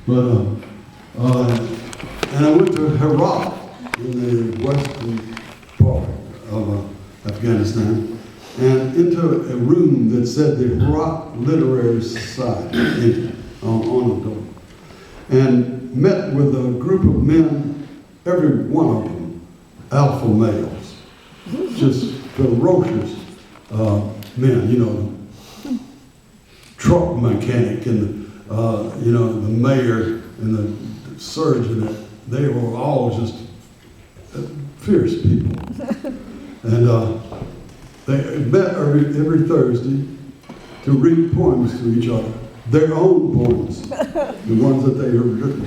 But, and I went to Herat in the western part of Afghanistan, and into a room that said the Herat Literary Society in it, on the door, and met with a group of men, every one of them alpha males, just ferocious men, you know, truck mechanic and you know, the mayor and the surgeon. They were all just fierce people. And they met every Thursday to read poems to each other, their own poems, the ones that they had written.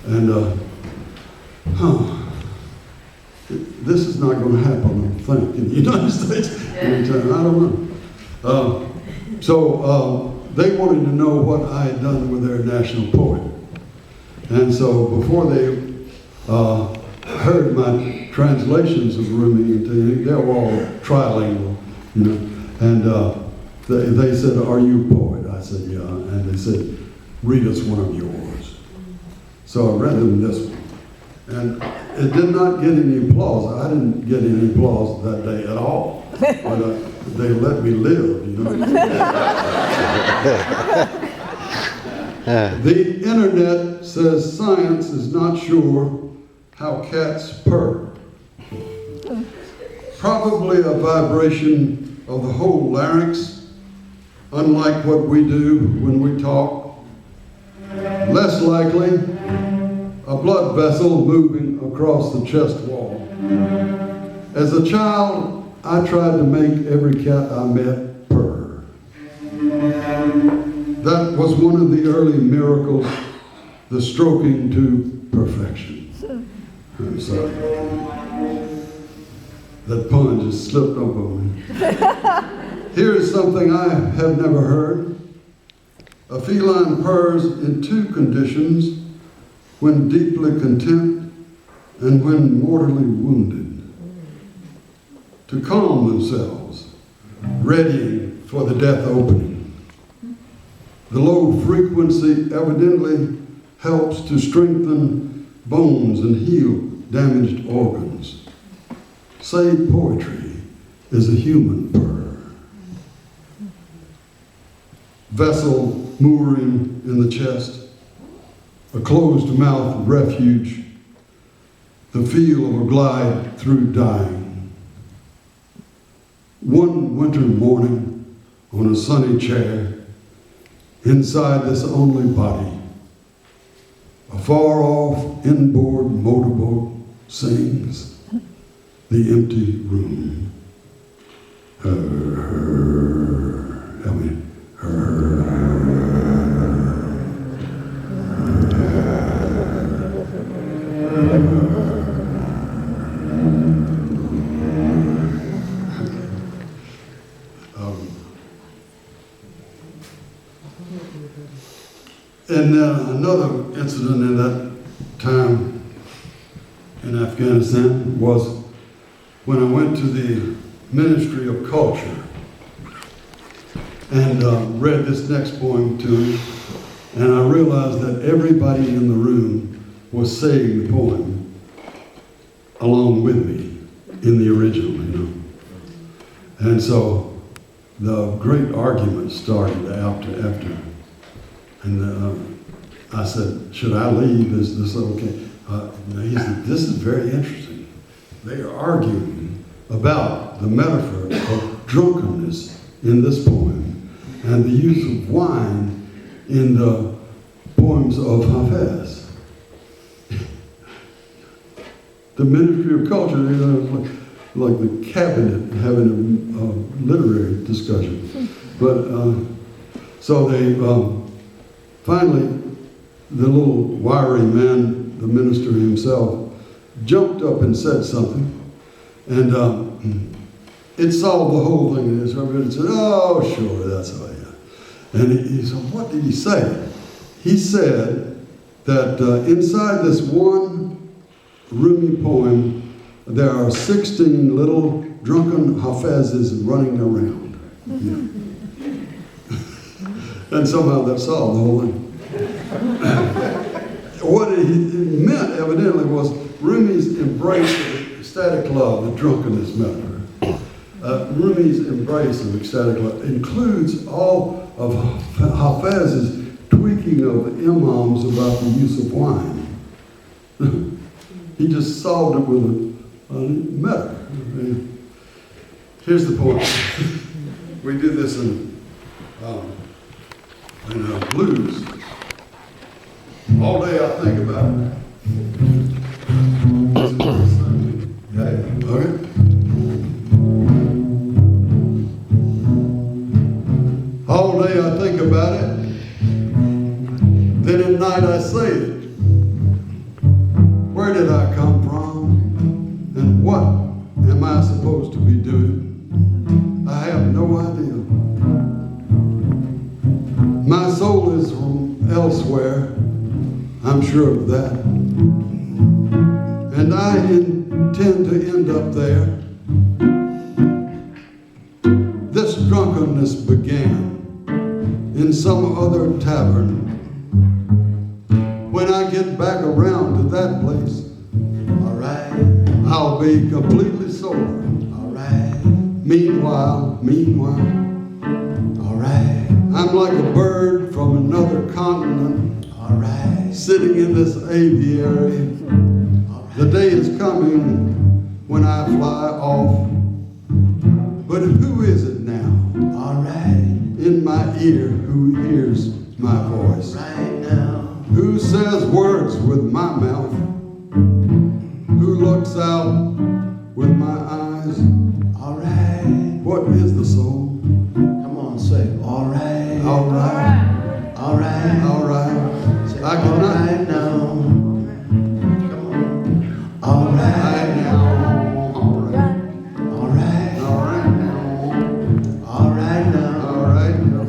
And this is not going to happen, I think, in the United States anytime. I don't know. So they wanted to know what I had done with their national poet. And so before they heard my translations of Rumi into, they were all trilingual, you know, and they said, "Are you a poet?" I said, "Yeah." And they said, "Read us one of yours." So I read them this one. And it did not get any applause. I didn't get any applause that day at all. But they let me live, you know. The internet says science is not sure how cats purr. Probably a vibration of the whole larynx, unlike what we do when we talk. Less likely, a blood vessel moving across the chest wall. As a child, I tried to make every cat I met purr. That was one of the early miracles, the stroking to perfection. I'm sorry. That pun just slipped up on me. Here is something I have never heard. A feline purrs in two conditions: when deeply content and when mortally wounded. To calm themselves, readying for the death opening. The low frequency evidently helps to strengthen bones and heal damaged organs. Say poetry is a human purr. Vessel mooring in the chest, a closed mouth refuge, the feel of a glide through dying. One winter morning on a sunny chair, inside this only body, a far-off inboard motorboat sings the empty room. Help me. And another incident in that time in Afghanistan was when I went to the Ministry of Culture and read this next poem to him, and I realized that everybody in the room was saying the poem along with me in the original, you know. And so the great argument started after. And I said, "Should I leave? Is this okay?" He said, "This is very interesting. They are arguing about the metaphor of drunkenness in this poem and the use of wine in the poems of Hafez." The Ministry of Culture, you know, like the cabinet having a literary discussion. But so they finally, the little wiry man, the minister himself, jumped up and said something, and it solved the whole thing. And everybody said, "Oh, sure, that's all right." And he said, "What did he say?" He said that inside this one Rumi poem, there are 16 little drunken Hafezes running around. Yeah. And somehow that solved the whole thing. What he meant evidently was Rumi's embrace of ecstatic love, the drunkenness metaphor. Rumi's embrace of ecstatic love includes all of Hafez's tweaking of the imams about the use of wine. He just solved it with a metaphor. Here's the point. We do this in blues. All day I think about it. Okay. All day I think about it. Then at night I say it. Where did I come from? And what am I supposed to be doing? I have no idea. My soul is from elsewhere. I'm sure of that. And I intend to end up there. This drunkenness began in some other tavern. When I get back around to that place, all right, I'll be completely sober. All right. Meanwhile, all right, I'm like a bird from another continent. All right. Sitting in this aviary. Right. The day is coming when I fly off. But who is it now? All right. In my ear, who hears my voice? Right now. Who says words with my mouth? Who looks out with my eyes? All right. What is the soul? Come on, say all right. All right. All right. All right. I can right now. Come on. All right now. All right. All right. All right now. All right now. All right now.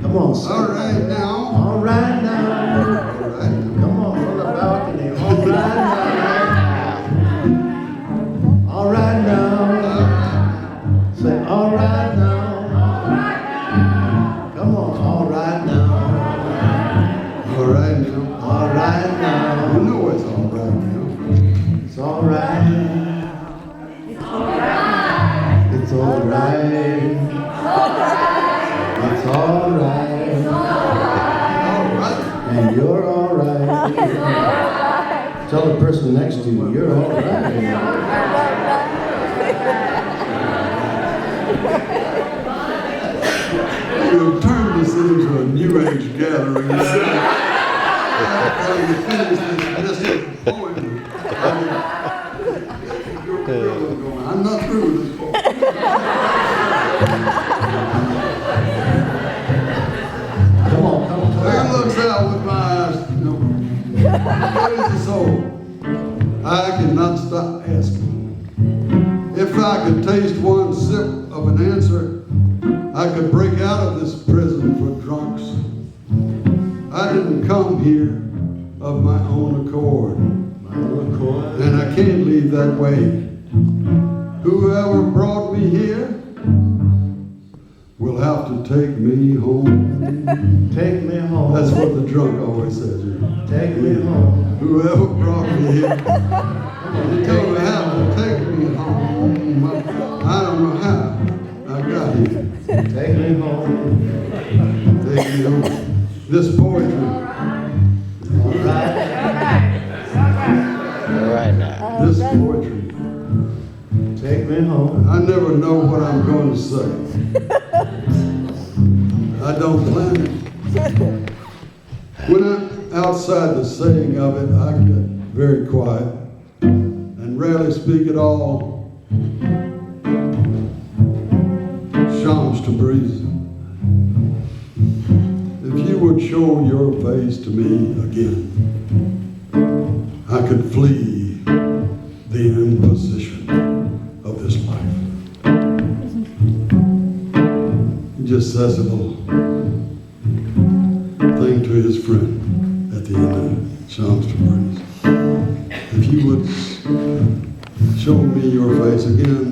Come on. Sir. All right now. All right now. All right. Come on from the balcony. All right now. All right now. Say all right now. All right now. Come on. All right now. All right now. All right now. You know it's all right now. It's all right. It's all right. It's all right. It's all right. All right. And you're all right. Tell the person next to you, you're all right. You've turned this into a New Age gathering. You finish this, just a poem. I'm not through with this poem. Come on. There looks out with my eyes. No. What is the soul? I cannot stop asking. If I could taste one sip of an answer, I could break out of this prison for drunks. I didn't come here of my own accord. And I can't leave that way. Whoever brought me here will have to take me home. Take me home. That's what the drunk always says. Take me home. Whoever brought me here, they told me how to take me home. I don't know how I got here. Take me home. Take me home. This poetry. All right. All right now. This poetry. Take me home. I never know what I'm going to say. I don't plan it. When I'm outside the saying of it, I get very quiet and rarely speak at all. Shams to breeze. If you would show your face to me again, I could flee the imposition of this life. He just says a little thing to his friend at the end of Shams to breeze. If you would show me your face again,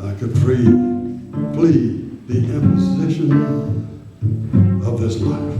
I could flee the imposition of this life.